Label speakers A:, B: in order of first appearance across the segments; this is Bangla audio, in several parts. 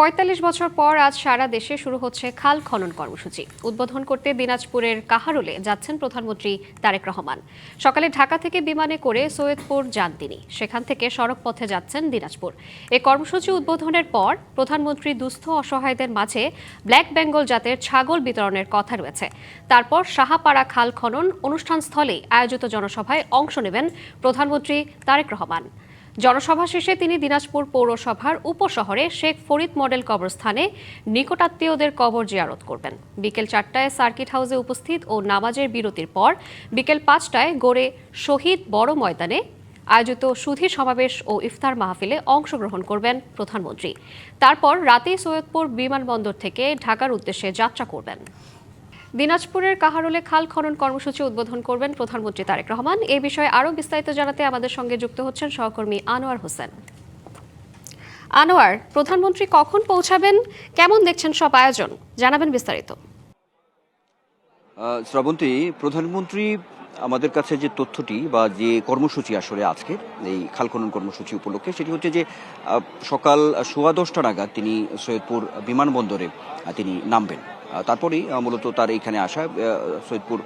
A: ৪৫ বছর পর আজ সারা দেশে শুরু হচ্ছে খাল খনন কর্মসূচি। উদ্বোধন করতে দিনাজপুরের কাহারোলে যাচ্ছেন প্রধানমন্ত্রী তারেক রহমান। সকালে ঢাকা থেকে বিমানে করে সৈয়দপুর যান তিনি, সেখান থেকে সড়ক পথে যাচ্ছেন দিনাজপুর। এই কর্মসূচি উদ্বোধনের পর প্রধানমন্ত্রী দুস্থ অসহায়দের মাঝে ব্ল্যাক বেঙ্গল জাতের ছাগল বিতরণের কথা রয়েছে। তারপর সাহাপাড়া খাল খনন অনুষ্ঠানস্থলে আয়োজিত জনসভায় অংশ নেবেন প্রধানমন্ত্রী তারেক রহমান। জনসভা শেষে তিনি দিনাজপুর পৌরসভার উপশহরে শেখ ফরিদ মডেল কবরস্থানে নিকটাত্মীয়দের কবর জিয়ারত করবেন। বিকেল ৪টায় সার্কিট হাউসে উপস্থিত ও নামাজের বিরতির পর বিকেল ৫টায় গড়ে শহীদ বড় ময়দানে আয়োজিত সুধী সমাবেশ ও ইফতার মাহফিলে অংশগ্রহণ করবেন প্রধানমন্ত্রী। তারপর রাতেই সৈয়দপুর বিমানবন্দর থেকে ঢাকার উদ্দেশ্যে যাত্রা করবেন। দিনাজপুরের কাহারোলে খাল খনন কর্মসূচি উদ্বোধন করবেন প্রধানমন্ত্রী তারেক রহমান। এই বিষয়ে আরও বিস্তারিত জানাতে আমাদের সঙ্গে যুক্ত হচ্ছেন সহকর্মী আনোয়ার হোসেন। আনোয়ার, প্রধানমন্ত্রী কখন পৌঁছাবেন, কেমন দেখছেন সব আয়োজন, জানাবেন বিস্তারিত।
B: শ্রাবন্তী, প্রধানমন্ত্রী আমাদের কাছে যে তথ্যটি বা যে কর্মসূচি আসলে আজকে এই খাল খনন কর্মসূচি উপলক্ষে, সেটি হচ্ছে যে সকাল 10:15 নাগাদ তিনি সৈয়দপুর বিমানবন্দরে তিনি নামবেন। তারপরেই মূলত তার এইখানে আসা। সৈয়দপুর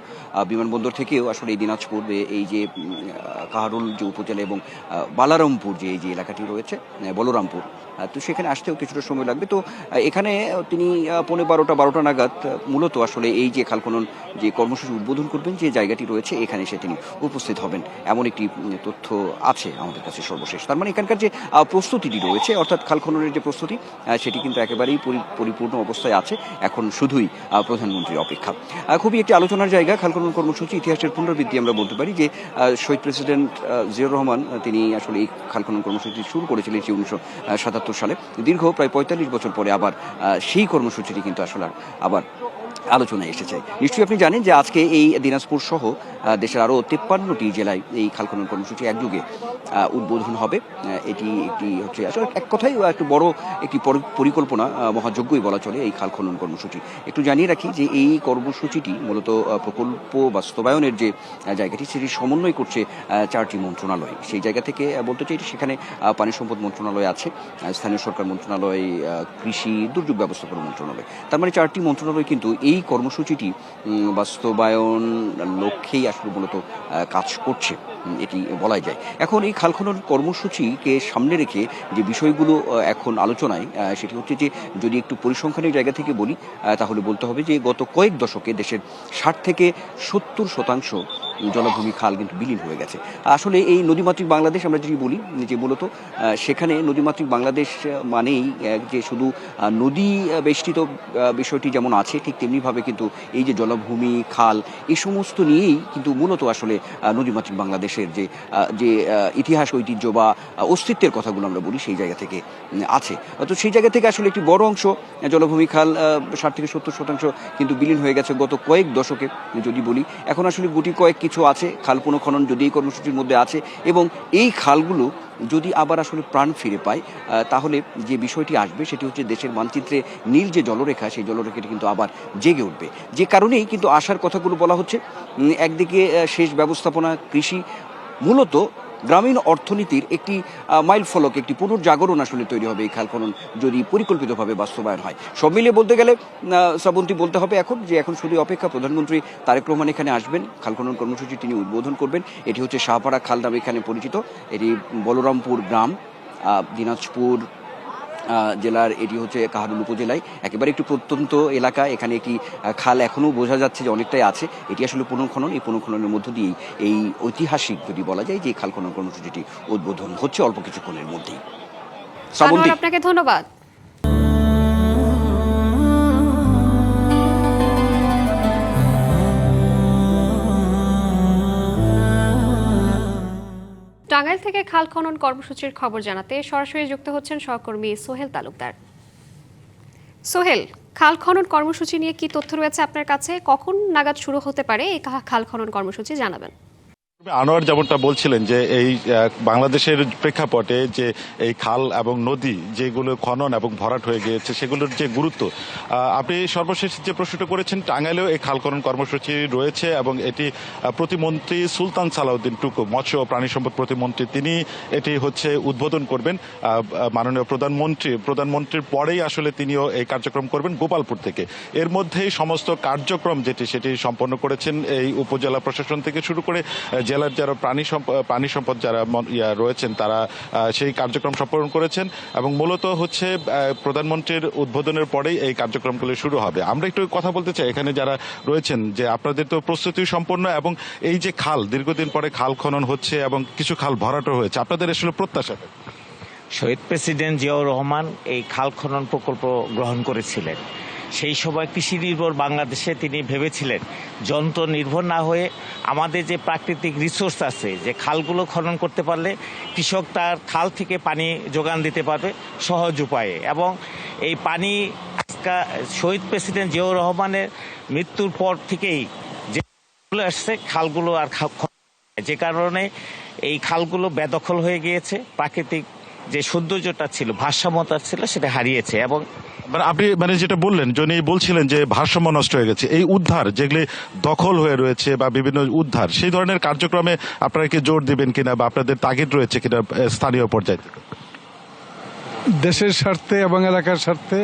B: বিমানবন্দর থেকেও আসলে এই দিনাজপুর এই যে কাহারোল যে উপজেলা এবং বালারামপুর যে এই যে এলাকাটি রয়েছে বলরামপুর, তো সেখানে আসতেও কিছুটা সময় লাগবে। তো এখানে তিনি 12:30 নাগাদ মূলত আসলে এই যে খাল খনন যে কর্মসূচি উদ্বোধন করবেন, যে জায়গাটি রয়েছে এখানে এসে তিনি উপস্থিত হবেন, এমন একটি তথ্য আছে আমাদের কাছে সর্বশেষ। তার মানে এখানকার যে প্রস্তুতিটি রয়েছে, অর্থাৎ খাল খননের যে প্রস্তুতি, সেটি কিন্তু একেবারেই পরিপূর্ণ অবস্থায় আছে। এখন শুধুই প্রধানমন্ত্রীর অপেক্ষা। খুবই একটি আলোচনার জায়গা খাল খনন কর্মসূচি। ইতিহাসের পুনরাবৃত্তি আমরা বলতে পারি যে শহীদ প্রেসিডেন্ট জিয়াউর রহমান তিনি আসলে এই খাল খনন কর্মসূচি শুরু করেছিলেন 1977 সালে। দীর্ঘ প্রায় 45 বছর পরে আবার সেই কর্মসূচিটি কিন্তু আসলে আবার আলোচনায় এসেছে। নিশ্চয়ই আপনি জানেন যে আজকে এই দিনাজপুর সহ দেশের আরও 53টি জেলায় এই খাল খনন কর্মসূচি একযোগে উদ্বোধন হবে। এটি একটি হচ্ছে আসলে এক কথাই একটু বড় একটি পরিকল্পনা, মহাযজ্ঞই বলা চলে এই খাল খনন কর্মসূচি। একটু জানিয়ে রাখি যে এই কর্মসূচিটি মূলত প্রকল্প বাস্তবায়নের যে জায়গাটি, সেটি সমন্বয় করছে 4টি মন্ত্রণালয়। সেই জায়গা থেকে বলতে চাই সেখানে পানি সম্পদ মন্ত্রণালয় আছে, স্থানীয় সরকার মন্ত্রণালয়, কৃষি, দুর্যোগ ব্যবস্থাপনা মন্ত্রণালয়। তার মানে 4টি মন্ত্রণালয় কিন্তু এই কর্মসূচিটি বাস্তবায়ন লক্ষ্যেই আসলে মূলত কাজ করছে, এটি বলাই যায়। এখন এই খাল খনন কর্মসূচিকে সামনে রেখে যে বিষয়গুলো এখন আলোচনায়, সেটি হচ্ছে যে যদি একটু পরিসংখ্যানের জায়গা থেকে বলি, তাহলে বলতে হবে যে গত কয়েক দশকে দেশের 60 থেকে 70% জলাভূমি খাল কিন্তু বিলীন হয়ে গেছে। আসলে এই নদীমাতৃক বাংলাদেশ আমরা যদি বলি, যে মূলত সেখানে নদীমাতৃক বাংলাদেশ মানেই যে শুধু নদী বেষ্টিত বিষয়টি যেমন আছে, ঠিক তেমনিভাবে কিন্তু এই যে জলাভূমি খাল, এই সমস্ত নিয়েই কিন্তু মূলত আসলে নদীমাতৃক বাংলাদেশের যে ইতিহাস, ঐতিহ্য বা অস্তিত্বের কথাগুলো আমরা বলি, সেই জায়গা থেকে আছে। তো সেই জায়গা থেকে আসলে একটি বড় অংশ জলাভূমি খাল 60 থেকে 70% কিন্তু বিলীন হয়ে গেছে গত কয়েক দশকে যদি বলি। এখন আসলে গুটি কয়েক কিছু আছে খাল পুনঃখনন যদি এই কর্মসূচির মধ্যে আছে, এবং এই খালগুলো যদি আবার আসলে প্রাণ ফিরে পায়, তাহলে যে বিষয়টি আসবে সেটি হচ্ছে দেশের মানচিত্রে নীল যে জলরেখা, সেই জলরেখাটি কিন্তু আবার জেগে উঠবে। যে কারণেই কিন্তু আসার কথাগুলো বলা হচ্ছে। একদিকে সেচ ব্যবস্থাপনা, কৃষি, মূলত গ্রামীণ অর্থনীতির একটি মাইল ফলক, একটি পুনর্জাগরণ আসলে তৈরি হবে এই খাল খনন যদি পরিকল্পিতভাবে বাস্তবায়ন হয়। সব মিলিয়ে বলতে গেলে শ্রাবন্তী, বলতে হবে এখন শুধু অপেক্ষা। প্রধানমন্ত্রী তারেক রহমান এখানে আসবেন, খাল খনন কর্মসূচি তিনি উদ্বোধন করবেন। এটি হচ্ছে সাহাপাড়া খাল নামে এখানে পরিচিত। এটি বলরামপুর গ্রাম, দিনাজপুর জেলার। এটি হচ্ছে কাহারোল উপজেলায় একেবারে একটু প্রত্যন্ত এলাকা। এখানে একটি খাল এখনও বোঝা যাচ্ছে যে অনেকটাই আছে। এটি আসলে পুনঃখনন, এই পুনঃখননের মধ্য দিয়েই এই ঐতিহাসিক যদি বলা যায় যে খাল খনন কর্মসূচিটি উদ্বোধন হচ্ছে অল্প কিছুক্ষণের মধ্যেই।
A: আপনাকে ধন্যবাদ। টাঙ্গাইল থেকে খাল খনন কর্মসূচির খবর জানাতে সরাসরি যুক্ত হচ্ছেন সহকর্মী সোহেল তালুকদার। সোহেল, খাল খনন কর্মসূচি নিয়ে কি তথ্য রয়েছে আপনার কাছে? কখন নাগাদ শুরু হতে পারে এই খাল খনন কর্মসূচি, জানাবেন।
C: আনোয়ার যেমনটা বলছিলেন যে এই বাংলাদেশের প্রেক্ষাপটে যে এই খাল এবং নদী যেগুলো খনন এবং ভরাট হয়ে গিয়েছে সেগুলোর যে গুরুত্ব, আপনি সর্বশেষ যে প্রশ্নটা করেছেন, টাঙ্গাইলেও এই খাল খনন কর্মসূচি রয়েছে এবং এটি প্রতিমন্ত্রী সুলতান সালাউদ্দিন টুকু, মৎস্য ও প্রাণী সম্পদ প্রতিমন্ত্রী, তিনি এটি উদ্বোধন করবেন। মাননীয় প্রধানমন্ত্রীর পরেই আসলে তিনিও এই কার্যক্রম করবেন গোপালপুর থেকে। এর মধ্যেই সমস্ত কার্যক্রম সেটি সম্পন্ন করেছেন এই উপজেলা প্রশাসন থেকে শুরু করে জেলার যারা প্রাণী সম্পদ যারা রয়েছেন তারা সেই কার্যক্রম সম্পন্ন করেছেন এবং মূলত প্রধানমন্ত্রীর উদ্বোধনের পরেই এই কার্যক্রমগুলি শুরু হবে। আমরা একটু কথা বলতে চাই এখানে যারা রয়েছেন যে আপনাদের তো প্রস্তুতি সম্পন্ন এবং এই যে খাল দীর্ঘদিন পরে খাল খনন হচ্ছে এবং কিছু খাল ভরাটও হয়েছে, আপনাদের আসলে প্রত্যাশা?
D: শহীদ প্রেসিডেন্ট জিয়াউর রহমান এই খাল খনন প্রকল্প গ্রহণ করেছিলেন। সেই সময় কৃষি নির্ভর বাংলাদেশে তিনি ভেবেছিলেন যন্ত্র নির্ভর না হয়ে আমাদের যে প্রাকৃতিক রিসোর্স আছে, যে খালগুলো খনন করতে পারলে কৃষক তার খাল থেকে পানি যোগান দিতে পারবে সহজ উপায়ে। এবং এই পানি শহীদ প্রেসিডেন্ট জিয়াউর রহমানের মৃত্যুর পর থেকেই যে আসছে খালগুলো আর যে কারণে এই খালগুলো বেদখল হয়ে গিয়েছে, প্রাকৃতিক যে সৌন্দর্যটা ছিল, ভারসাম্যতা ছিল, সেটা হারিয়েছে। এবং
C: আপনি যেটা বললেন, যিনি বলছিলেন যে ভারসাম্য নষ্ট হয়ে গেছে, এই উদ্ধার যেগুলি দখল হয়ে রয়েছে বা বিভিন্ন উদ্ধার, সেই ধরনের কার্যক্রমে আপনারা কি জোর দিবেন কিনা বা আপনাদের তাগিদ রয়েছে কিনা স্থানীয় পর্যায়ে?
E: দেশের স্বার্থে এবং এলাকার স্বার্থে,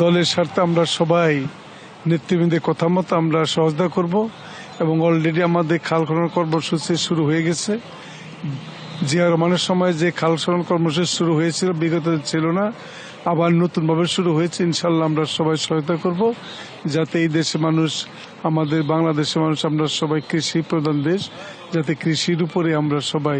E: দলের স্বার্থে আমরা সবাই নেতৃবৃন্দের কথা মতো আমরা সহযোগিতা করব এবং অলরেডি আমাদের খাল খনন কর্মসূচি শুরু হয়ে গেছে। জিয়া রহমানের সময় যে খাল খনন কর্মসূচি শুরু হয়েছিল, বিগত ছিল না, আবার নতুনভাবে শুরু হয়েছে। ইনশাল্লাহ আমরা সবাই সহায়তা করব যাতে এই দেশে মানুষ, আমাদের বাংলাদেশের মানুষ, আমরা সবাই কৃষি প্রধান দেশ, যাতে কৃষির উপরে আমরা সবাই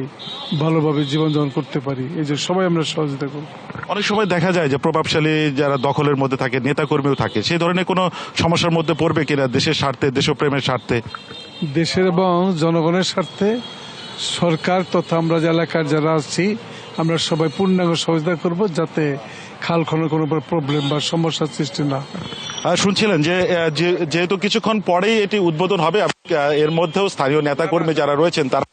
E: ভালোভাবে জীবনযাপন করতে পারি। এই যে সবাই আমরা সহযোগিতা করব।
C: অনেক সময় দেখা যায় যে প্রভাবশালী যারা দখলের মধ্যে থাকে, নেতাকর্মীও থাকে, সেই ধরনের কোনো সমস্যার মধ্যে পড়বে কিনা দেশের স্বার্থে, দেশপ্রেমের স্বার্থে?
E: দেশের এবং জনগণের স্বার্থে সরকার তথা আমরা যে এলাকার যারা আছি আমরা সবাই পূর্ণাঙ্গ সহযোগিতা করব যাতে খাল খননের কোনো প্রবলেম বা সমস্যার সৃষ্টি না হয়।
C: শুনছিলেন যে যেহেতু কিছুক্ষণ পরেই এটি উদ্বোধন হবে, এর মধ্যেও স্থানীয় নেতাকর্মী যারা রয়েছেন তারা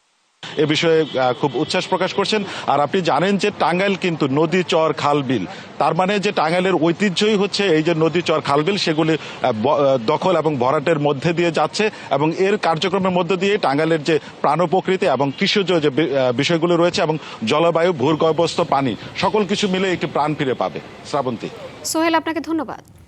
C: এ বিষয়ে খুব উচ্ছ্বাস প্রকাশ করছেন। আর আপনি জানেন যে টাঙ্গাইল কিন্তু নদী, চর, খাল, বিল, তার মানে যে টাঙ্গাইলের ঐতিহ্যই এই যে নদী, চর, খাল, বিল, সেগুলি দখল এবং ভরাটের মধ্যে দিয়ে যাচ্ছে এবং এর কার্যক্রমের মধ্যে দিয়ে টাঙ্গাইলের যে প্রাণ প্রকৃতি এবং কৃষিজ যে বিষয়গুলো রয়েছে এবং জলবায়ু, ভূগর্ভস্থ পানি, সকল কিছু মিলে একটি প্রাণ ফিরে পাবে। শ্রাবন্তী।
A: সোহেল, আপনাকে ধন্যবাদ।